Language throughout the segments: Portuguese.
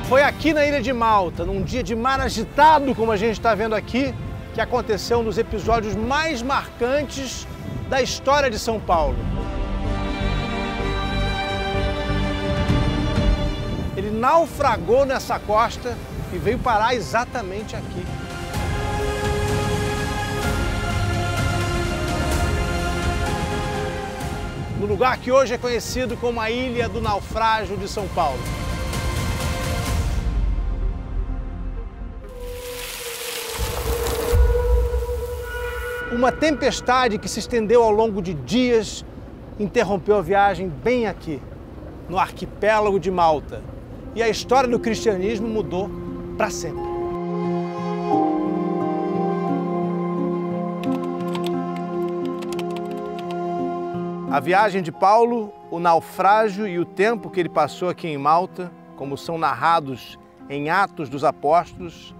Foi aqui na ilha de Malta, num dia de mar agitado, como a gente está vendo aqui, que aconteceu um dos episódios mais marcantes da história de São Paulo. Ele naufragou nessa costa e veio parar exatamente aqui. No lugar que hoje é conhecido como a Ilha do Naufrágio de São Paulo. Uma tempestade que se estendeu ao longo de dias interrompeu a viagem bem aqui, no arquipélago de Malta. E a história do cristianismo mudou para sempre. A viagem de Paulo, o naufrágio e o tempo que ele passou aqui em Malta, como são narrados em Atos dos Apóstolos,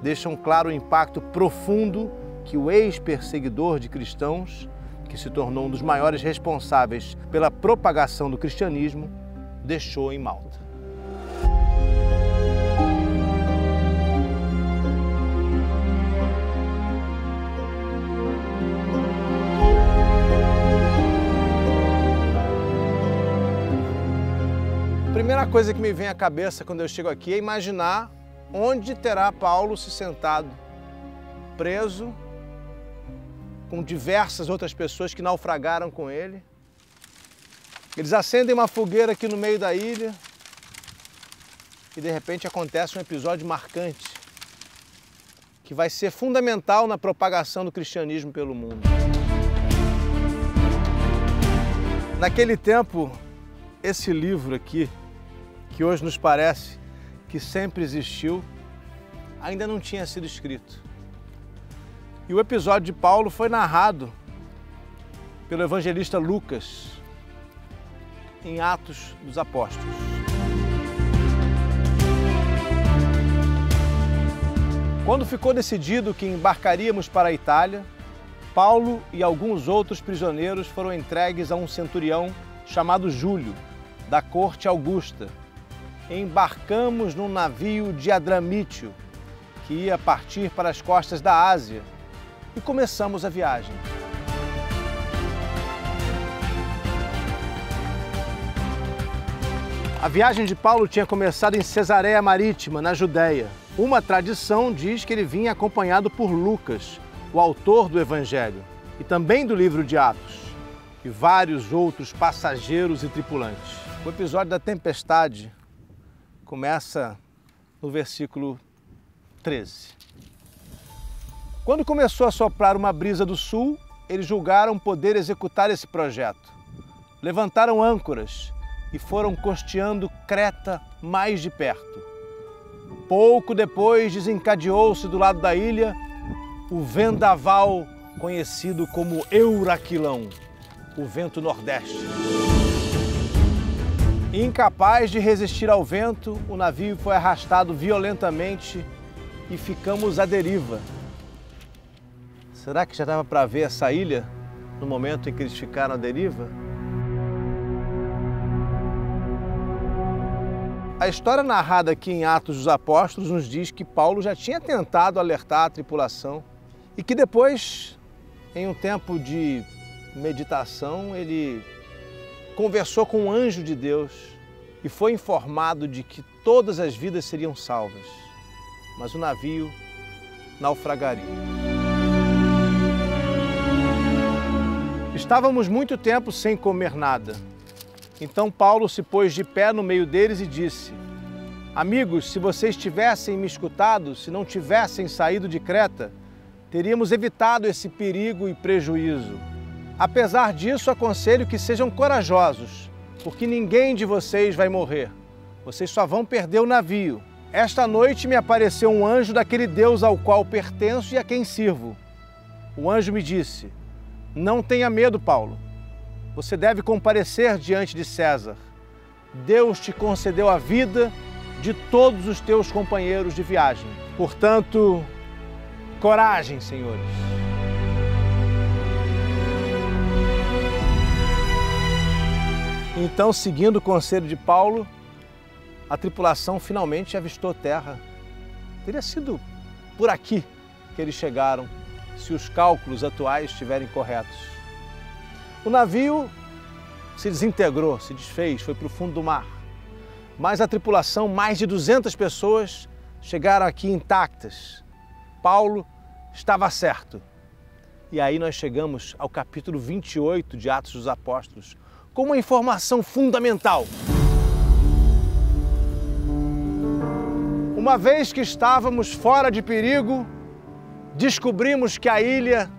deixam claro o impacto profundo que o ex-perseguidor de cristãos, que se tornou um dos maiores responsáveis pela propagação do cristianismo, deixou em Malta. A primeira coisa que me vem à cabeça quando eu chego aqui é imaginar onde terá Paulo se sentado, preso, com diversas outras pessoas que naufragaram com ele. Eles acendem uma fogueira aqui no meio da ilha e de repente acontece um episódio marcante que vai ser fundamental na propagação do cristianismo pelo mundo. Naquele tempo, esse livro aqui, que hoje nos parece que sempre existiu, ainda não tinha sido escrito. E o episódio de Paulo foi narrado pelo evangelista Lucas em Atos dos Apóstolos. Quando ficou decidido que embarcaríamos para a Itália, Paulo e alguns outros prisioneiros foram entregues a um centurião chamado Júlio, da corte Augusta. Embarcamos num navio de Adramítio, que ia partir para as costas da Ásia, e começamos a viagem. A viagem de Paulo tinha começado em Cesareia Marítima, na Judéia. Uma tradição diz que ele vinha acompanhado por Lucas, o autor do Evangelho, e também do livro de Atos, e vários outros passageiros e tripulantes. O episódio da tempestade começa no versículo 13. Quando começou a soprar uma brisa do sul, eles julgaram poder executar esse projeto. Levantaram âncoras e foram costeando Creta mais de perto. Pouco depois desencadeou-se do lado da ilha o vendaval conhecido como Euraquilão, o vento nordeste. Incapaz de resistir ao vento, o navio foi arrastado violentamente e ficamos à deriva. Será que já dava para ver essa ilha no momento em que eles ficaram à deriva? A história narrada aqui em Atos dos Apóstolos nos diz que Paulo já tinha tentado alertar a tripulação e que depois, em um tempo de meditação, ele conversou com um anjo de Deus e foi informado de que todas as vidas seriam salvas, mas o navio naufragaria. Estávamos muito tempo sem comer nada. Então Paulo se pôs de pé no meio deles e disse: Amigos, se vocês tivessem me escutado, se não tivessem saído de Creta, teríamos evitado esse perigo e prejuízo. Apesar disso, aconselho que sejam corajosos, porque ninguém de vocês vai morrer. Vocês só vão perder o navio. Esta noite me apareceu um anjo daquele Deus ao qual pertenço e a quem sirvo. O anjo me disse: Não tenha medo, Paulo. Você deve comparecer diante de César. Deus te concedeu a vida de todos os teus companheiros de viagem. Portanto, coragem, senhores. Então, seguindo o conselho de Paulo, a tripulação finalmente avistou terra. Teria sido por aqui que eles chegaram, se os cálculos atuais estiverem corretos. O navio se desintegrou, se desfez, foi para o fundo do mar. Mas a tripulação, mais de 200 pessoas, chegaram aqui intactas. Paulo estava certo. E aí nós chegamos ao capítulo 28 de Atos dos Apóstolos, com uma informação fundamental. Uma vez que estávamos fora de perigo, descobrimos que a ilha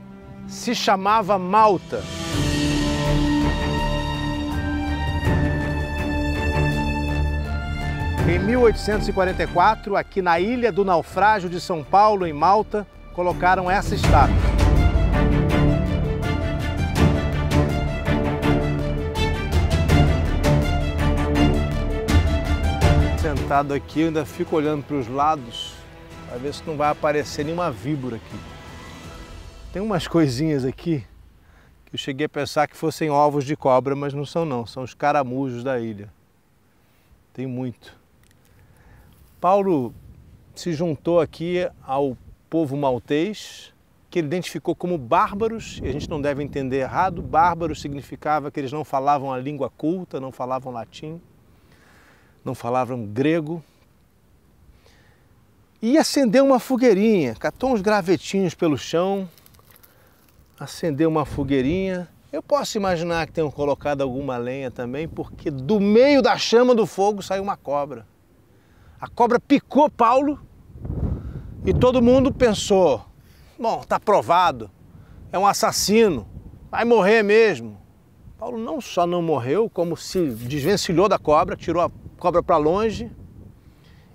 se chamava Malta. Em 1844, aqui na Ilha do Naufrágio de São Paulo, em Malta, colocaram essa estátua. Sentado aqui, eu ainda fico olhando para os lados, para ver se não vai aparecer nenhuma víbora aqui. Tem umas coisinhas aqui que eu cheguei a pensar que fossem ovos de cobra, mas não são não, são os caramujos da ilha. Tem muito. Paulo se juntou aqui ao povo maltês, que ele identificou como bárbaros, e a gente não deve entender errado. Bárbaros significava que eles não falavam a língua culta, não falavam latim, não falavam grego. E acendeu uma fogueirinha, catou uns gravetinhos pelo chão, acendeu uma fogueirinha. Eu posso imaginar que tenham colocado alguma lenha também, porque do meio da chama do fogo saiu uma cobra. A cobra picou Paulo e todo mundo pensou, bom, está provado, é um assassino, vai morrer mesmo. Paulo não só não morreu, como se desvencilhou da cobra, tirou a cobra para longe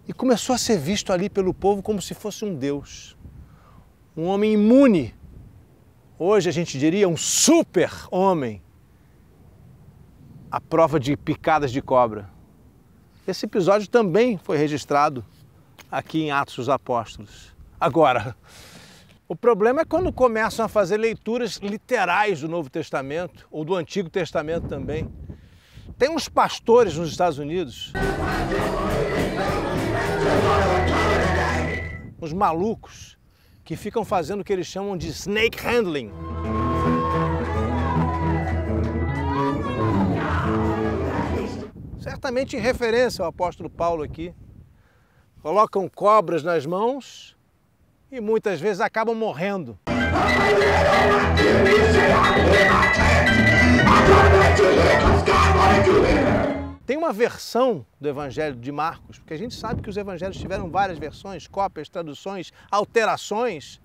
e começou a ser visto ali pelo povo como se fosse um deus. Um homem imune, hoje a gente diria um super homem, à prova de picadas de cobra. Esse episódio também foi registrado aqui em Atos dos Apóstolos. Agora, o problema é quando começam a fazer leituras literais do Novo Testamento, ou do Antigo Testamento também. Tem uns pastores nos Estados Unidos, uns malucos, que ficam fazendo o que eles chamam de snake handling. Certamente em referência ao apóstolo Paulo aqui. Colocam cobras nas mãos e muitas vezes acabam morrendo. Tem uma versão do Evangelho de Marcos, porque a gente sabe que os evangelhos tiveram várias versões, cópias, traduções, alterações,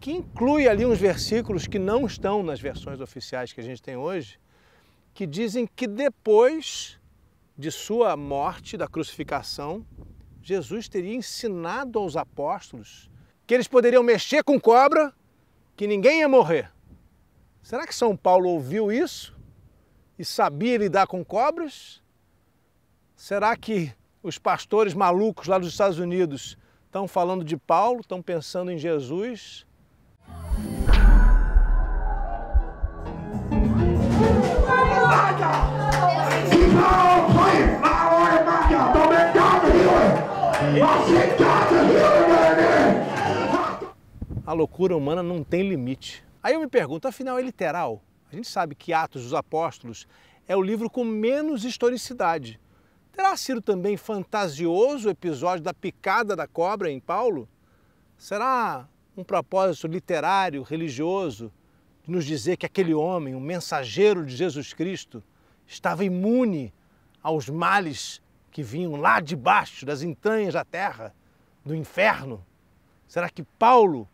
que inclui ali uns versículos que não estão nas versões oficiais que a gente tem hoje, que dizem que depois de sua morte, da crucificação, Jesus teria ensinado aos apóstolos que eles poderiam mexer com cobra, que ninguém ia morrer. Será que São Paulo ouviu isso e sabia lidar com cobras? Será que os pastores malucos lá dos Estados Unidos estão falando de Paulo, estão pensando em Jesus? A loucura humana não tem limite. Aí eu me pergunto, afinal é literal? A gente sabe que Atos dos Apóstolos é o livro com menos historicidade. Terá sido também fantasioso o episódio da picada da cobra em Paulo? Será um propósito literário, religioso, de nos dizer que aquele homem, um mensageiro de Jesus Cristo, estava imune aos males que vinham lá de baixo, das entranhas da terra, do inferno? Será que Paulo,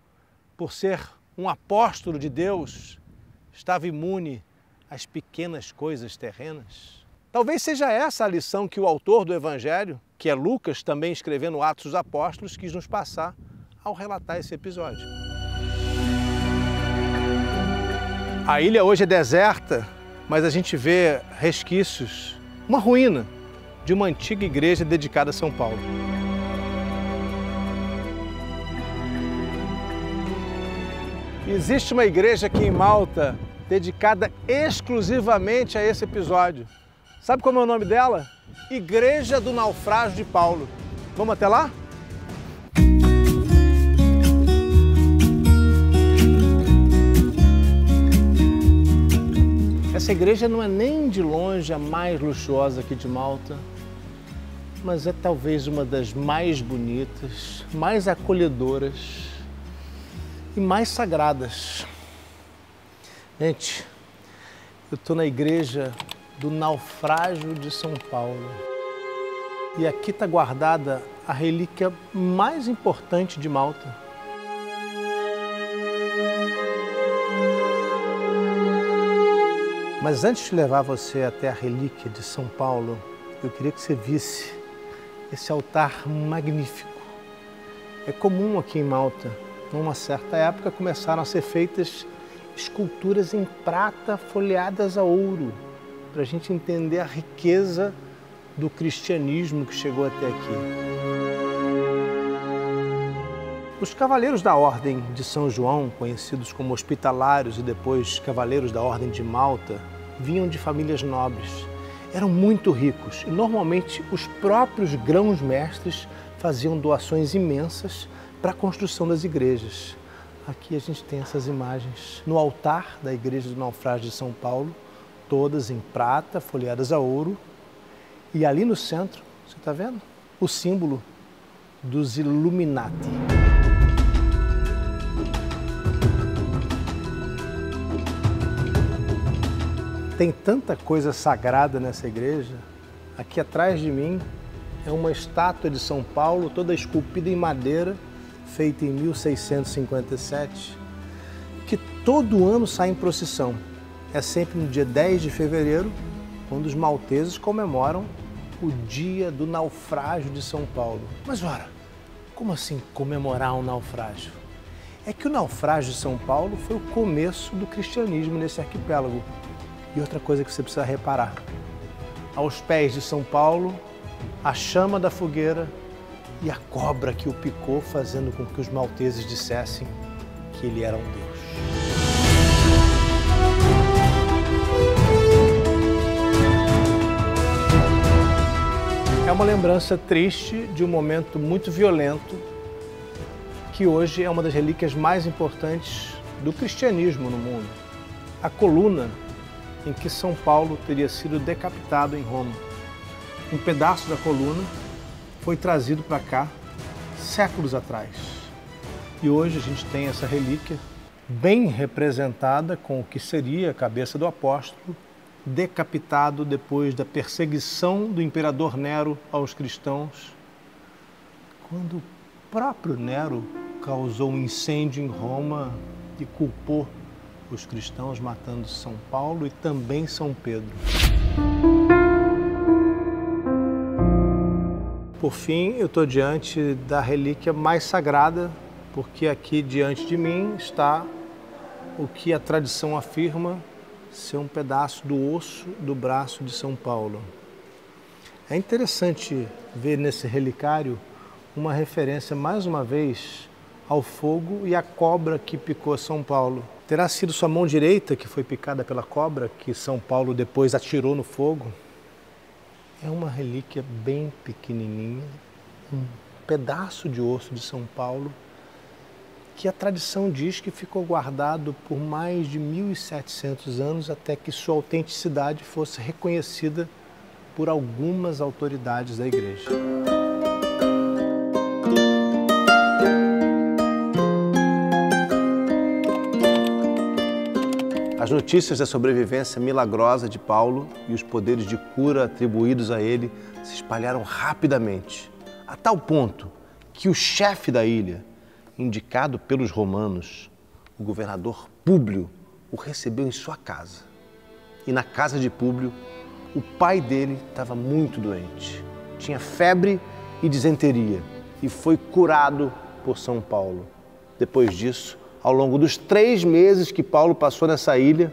por ser um apóstolo de Deus, estava imune às pequenas coisas terrenas? Talvez seja essa a lição que o autor do Evangelho, que é Lucas, também escrevendo Atos dos Apóstolos, quis nos passar ao relatar esse episódio. A ilha hoje é deserta, mas a gente vê resquícios, uma ruína de uma antiga igreja dedicada a São Paulo. Existe uma igreja aqui em Malta dedicada exclusivamente a esse episódio. Sabe como é o nome dela? Igreja do Naufrágio de Paulo. Vamos até lá? Essa igreja não é nem de longe a mais luxuosa aqui de Malta, mas é talvez uma das mais bonitas, mais acolhedoras e mais sagradas. Gente, eu estou na igreja do Naufrágio de São Paulo e aqui está guardada a relíquia mais importante de Malta. Mas antes de levar você até a relíquia de São Paulo, eu queria que você visse esse altar magnífico. É comum aqui em Malta, numa certa época, começaram a ser feitas esculturas em prata folheadas a ouro, para a gente entender a riqueza do cristianismo que chegou até aqui. Os cavaleiros da Ordem de São João, conhecidos como hospitalários e depois cavaleiros da Ordem de Malta, vinham de famílias nobres. Eram muito ricos e normalmente os próprios grãos-mestres faziam doações imensas para a construção das igrejas. Aqui a gente tem essas imagens no altar da Igreja do Naufrágio de São Paulo, todas em prata, folheadas a ouro. E ali no centro, você está vendo? O símbolo dos Illuminati. Tem tanta coisa sagrada nessa igreja. Aqui atrás de mim é uma estátua de São Paulo, toda esculpida em madeira, feita em 1657, que todo ano sai em procissão. É sempre no dia 10 de fevereiro, quando os malteses comemoram o dia do naufrágio de São Paulo. Mas ora, como assim comemorar um naufrágio? É que o naufrágio de São Paulo foi o começo do cristianismo nesse arquipélago. E outra coisa que você precisa reparar, aos pés de São Paulo, a chama da fogueira e a cobra que o picou, fazendo com que os malteses dissessem que ele era um deus. É uma lembrança triste de um momento muito violento, que hoje é uma das relíquias mais importantes do cristianismo no mundo. A coluna em que São Paulo teria sido decapitado em Roma. Um pedaço da coluna foi trazido para cá séculos atrás. E hoje a gente tem essa relíquia bem representada com o que seria a cabeça do apóstolo, decapitado depois da perseguição do imperador Nero aos cristãos, quando o próprio Nero causou um incêndio em Roma e culpou os cristãos, matando São Paulo e também São Pedro. Por fim, eu estou diante da relíquia mais sagrada, porque aqui diante de mim está o que a tradição afirma ser um pedaço do osso do braço de São Paulo. É interessante ver nesse relicário uma referência, mais uma vez, ao fogo e à cobra que picou São Paulo. Terá sido sua mão direita que foi picada pela cobra, que São Paulo depois atirou no fogo? É uma relíquia bem pequenininha, um pedaço de osso de São Paulo, que a tradição diz que ficou guardado por mais de 1700 anos até que sua autenticidade fosse reconhecida por algumas autoridades da igreja. As notícias da sobrevivência milagrosa de Paulo e os poderes de cura atribuídos a ele se espalharam rapidamente, a tal ponto que o chefe da ilha, indicado pelos romanos, o governador Públio, o recebeu em sua casa. E na casa de Públio, o pai dele estava muito doente, tinha febre e disenteria e foi curado por São Paulo. Depois disso, ao longo dos 3 meses que Paulo passou nessa ilha,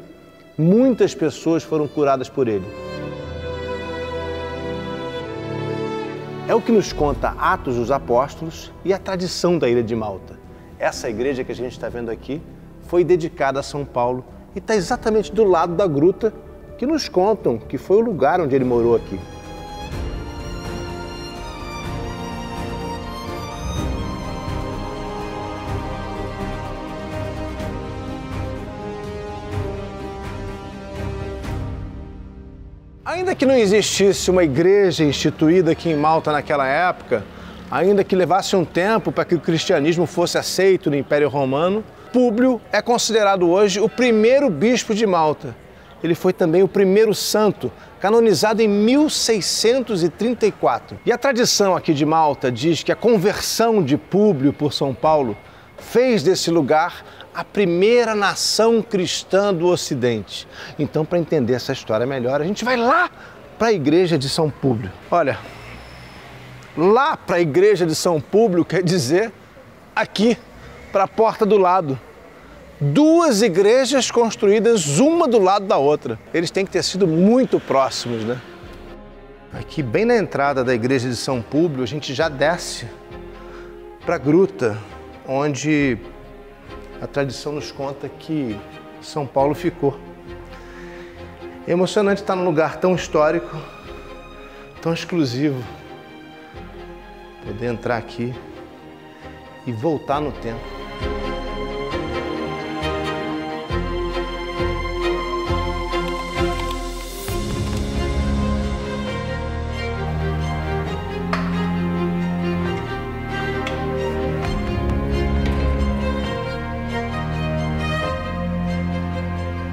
muitas pessoas foram curadas por ele. É o que nos conta Atos dos Apóstolos e a tradição da ilha de Malta. Essa igreja que a gente está vendo aqui foi dedicada a São Paulo e está exatamente do lado da gruta que nos contam que foi o lugar onde ele morou aqui. Ainda que não existisse uma igreja instituída aqui em Malta naquela época, ainda que levasse um tempo para que o cristianismo fosse aceito no Império Romano, Públio é considerado hoje o primeiro bispo de Malta. Ele foi também o primeiro santo, canonizado em 1634. E a tradição aqui de Malta diz que a conversão de Públio por São Paulo fez desse lugar a primeira nação cristã do Ocidente. Então, para entender essa história melhor, a gente vai lá para a igreja de São Públio. Olha, lá para a igreja de São Públio quer dizer aqui, para a porta do lado. Duas igrejas construídas uma do lado da outra. Eles têm que ter sido muito próximos, né? Aqui, bem na entrada da igreja de São Públio, a gente já desce para a gruta, onde a tradição nos conta que São Paulo ficou. É emocionante estar num lugar tão histórico, tão exclusivo, poder entrar aqui e voltar no tempo.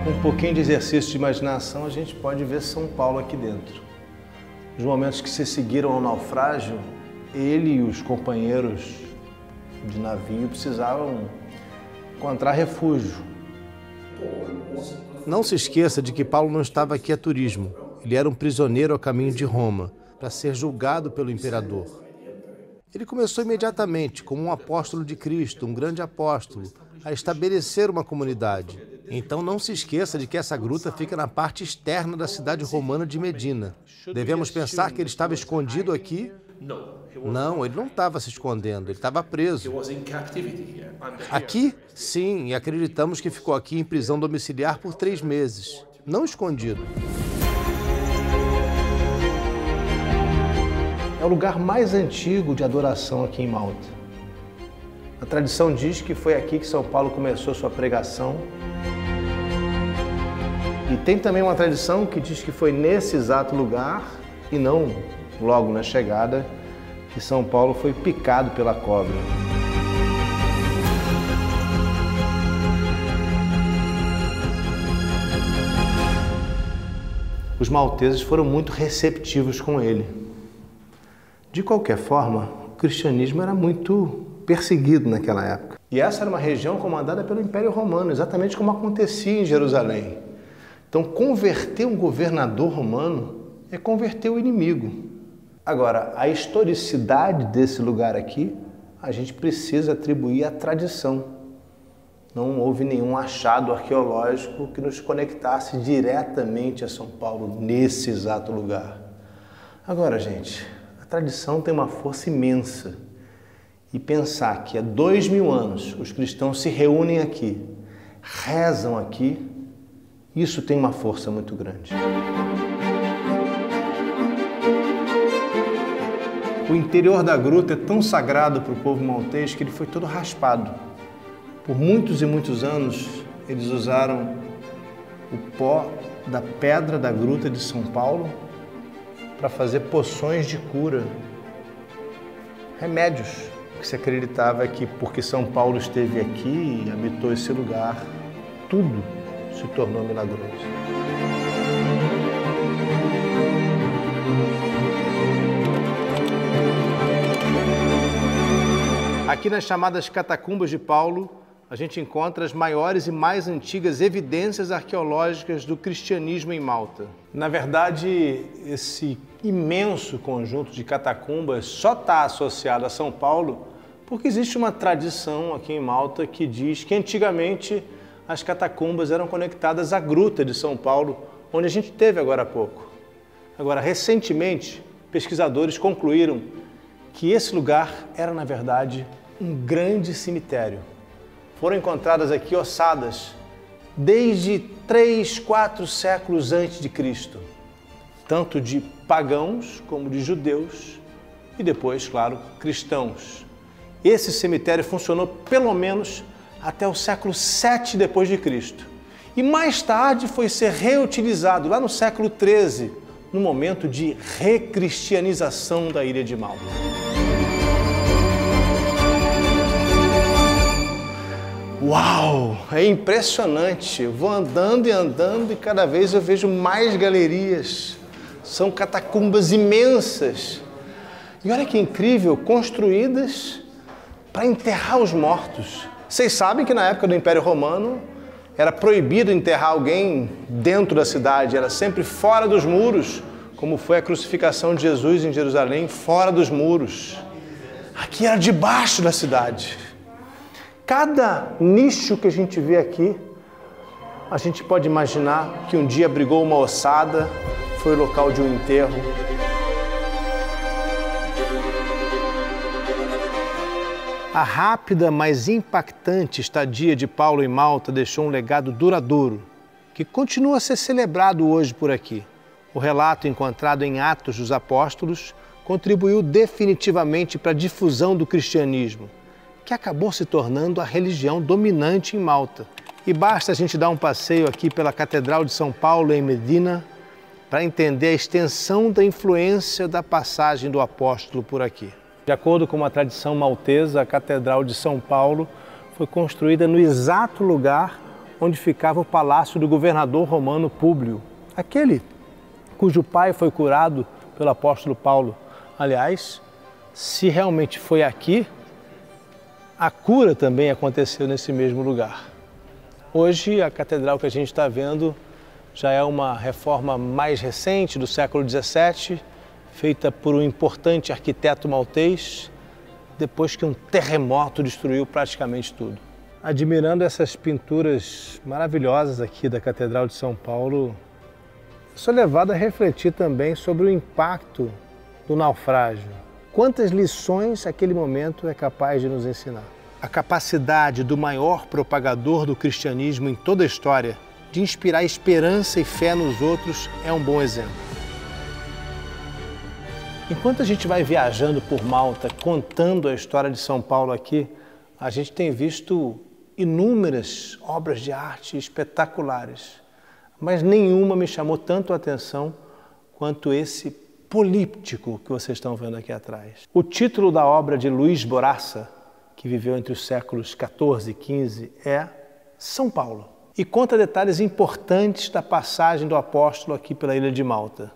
Com um pouquinho de exercício de imaginação, a gente pode ver São Paulo aqui dentro. Nos momentos que se seguiram ao naufrágio, ele e os companheiros de navio precisavam encontrar refúgio. Não se esqueça de que Paulo não estava aqui a turismo. Ele era um prisioneiro a caminho de Roma, para ser julgado pelo imperador. Ele começou imediatamente, como um apóstolo de Cristo, um grande apóstolo, a estabelecer uma comunidade. Então não se esqueça de que essa gruta fica na parte externa da cidade romana de Medina. Devemos pensar que ele estava escondido aqui? Não, ele não estava se escondendo, ele estava preso. Aqui, sim, e acreditamos que ficou aqui em prisão domiciliar por 3 meses, não escondido. É o lugar mais antigo de adoração aqui em Malta. A tradição diz que foi aqui que São Paulo começou sua pregação. E tem também uma tradição que diz que foi nesse exato lugar, e não logo na chegada, que São Paulo foi picado pela cobra. Os malteses foram muito receptivos com ele. De qualquer forma, o cristianismo era muito perseguido naquela época. E essa era uma região comandada pelo Império Romano, exatamente como acontecia em Jerusalém. Então, converter um governador romano é converter o inimigo. Agora, a historicidade desse lugar aqui, a gente precisa atribuir à tradição. Não houve nenhum achado arqueológico que nos conectasse diretamente a São Paulo, nesse exato lugar. Agora, gente, a tradição tem uma força imensa. E pensar que há 2000 anos os cristãos se reúnem aqui, rezam aqui, isso tem uma força muito grande. O interior da gruta é tão sagrado para o povo maltês que ele foi todo raspado. Por muitos e muitos anos, eles usaram o pó da pedra da gruta de São Paulo para fazer poções de cura, remédios, que se acreditava que porque São Paulo esteve aqui e habitou esse lugar, tudo se tornou milagroso. Aqui nas chamadas Catacumbas de Paulo, a gente encontra as maiores e mais antigas evidências arqueológicas do cristianismo em Malta. Na verdade, esse imenso conjunto de catacumbas só está associado a São Paulo porque existe uma tradição aqui em Malta que diz que antigamente as catacumbas eram conectadas à gruta de São Paulo, onde a gente esteve agora há pouco. Agora, recentemente, pesquisadores concluíram que esse lugar era, na verdade, um grande cemitério. Foram encontradas aqui ossadas desde 3, 4 séculos antes de Cristo, tanto de pagãos como de judeus e depois, claro, cristãos. Esse cemitério funcionou pelo menos até o século 7 depois de Cristo. E mais tarde foi ser reutilizado lá no século 13, no momento de recristianização da ilha de Malta. Uau! É impressionante. Eu vou andando e andando e cada vez eu vejo mais galerias. São catacumbas imensas. E olha que incrível, construídas para enterrar os mortos. Vocês sabem que na época do Império Romano era proibido enterrar alguém dentro da cidade, era sempre fora dos muros, como foi a crucificação de Jesus em Jerusalém, fora dos muros. Aqui era debaixo da cidade. Cada nicho que a gente vê aqui, a gente pode imaginar que um dia abrigou uma ossada, foi o local de um enterro. A rápida, mas impactante estadia de Paulo em Malta deixou um legado duradouro, que continua a ser celebrado hoje por aqui. O relato encontrado em Atos dos Apóstolos contribuiu definitivamente para a difusão do cristianismo, que acabou se tornando a religião dominante em Malta. E basta a gente dar um passeio aqui pela Catedral de São Paulo, em Medina, para entender a extensão da influência da passagem do apóstolo por aqui. De acordo com uma tradição maltesa, a Catedral de São Paulo foi construída no exato lugar onde ficava o palácio do governador romano Públio, aquele cujo pai foi curado pelo apóstolo Paulo. Aliás, se realmente foi aqui, a cura também aconteceu nesse mesmo lugar. Hoje, a catedral que a gente está vendo já é uma reforma mais recente, do século XVII, feita por um importante arquiteto maltês, depois que um terremoto destruiu praticamente tudo. Admirando essas pinturas maravilhosas aqui da Catedral de São Paulo, sou levado a refletir também sobre o impacto do naufrágio. Quantas lições aquele momento é capaz de nos ensinar? A capacidade do maior propagador do cristianismo em toda a história de inspirar esperança e fé nos outros é um bom exemplo. Enquanto a gente vai viajando por Malta, contando a história de São Paulo aqui, a gente tem visto inúmeras obras de arte espetaculares, mas nenhuma me chamou tanto a atenção quanto esse políptico que vocês estão vendo aqui atrás. O título da obra de Luís Boraça, que viveu entre os séculos XIV e XV, é São Paulo, e conta detalhes importantes da passagem do apóstolo aqui pela ilha de Malta.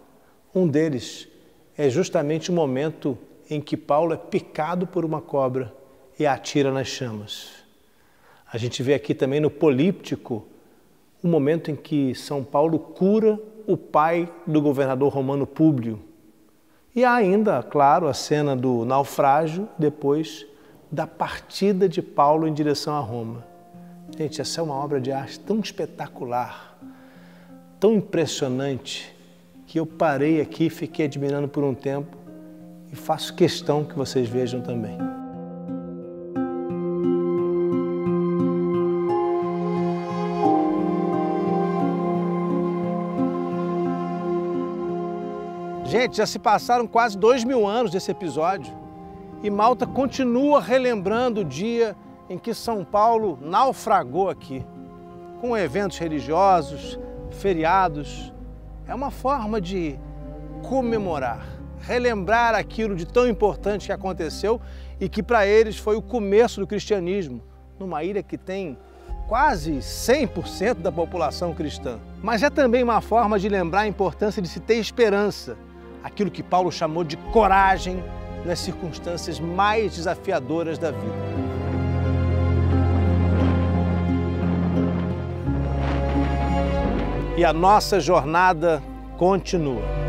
Um deles é justamente o momento em que Paulo é picado por uma cobra e a atira nas chamas. A gente vê aqui também no políptico o momento em que São Paulo cura o pai do governador romano Públio. E há ainda, claro, a cena do naufrágio, depois da partida de Paulo em direção a Roma. Gente, essa é uma obra de arte tão espetacular, tão impressionante, que eu parei aqui, fiquei admirando por um tempo e faço questão que vocês vejam também. Gente, já se passaram quase 2000 anos desse episódio e Malta continua relembrando o dia em que São Paulo naufragou aqui, com eventos religiosos, feriados. É uma forma de comemorar, relembrar aquilo de tão importante que aconteceu e que para eles foi o começo do cristianismo, numa ilha que tem quase 100% da população cristã. Mas é também uma forma de lembrar a importância de se ter esperança, aquilo que Paulo chamou de coragem nas circunstâncias mais desafiadoras da vida. E a nossa jornada continua.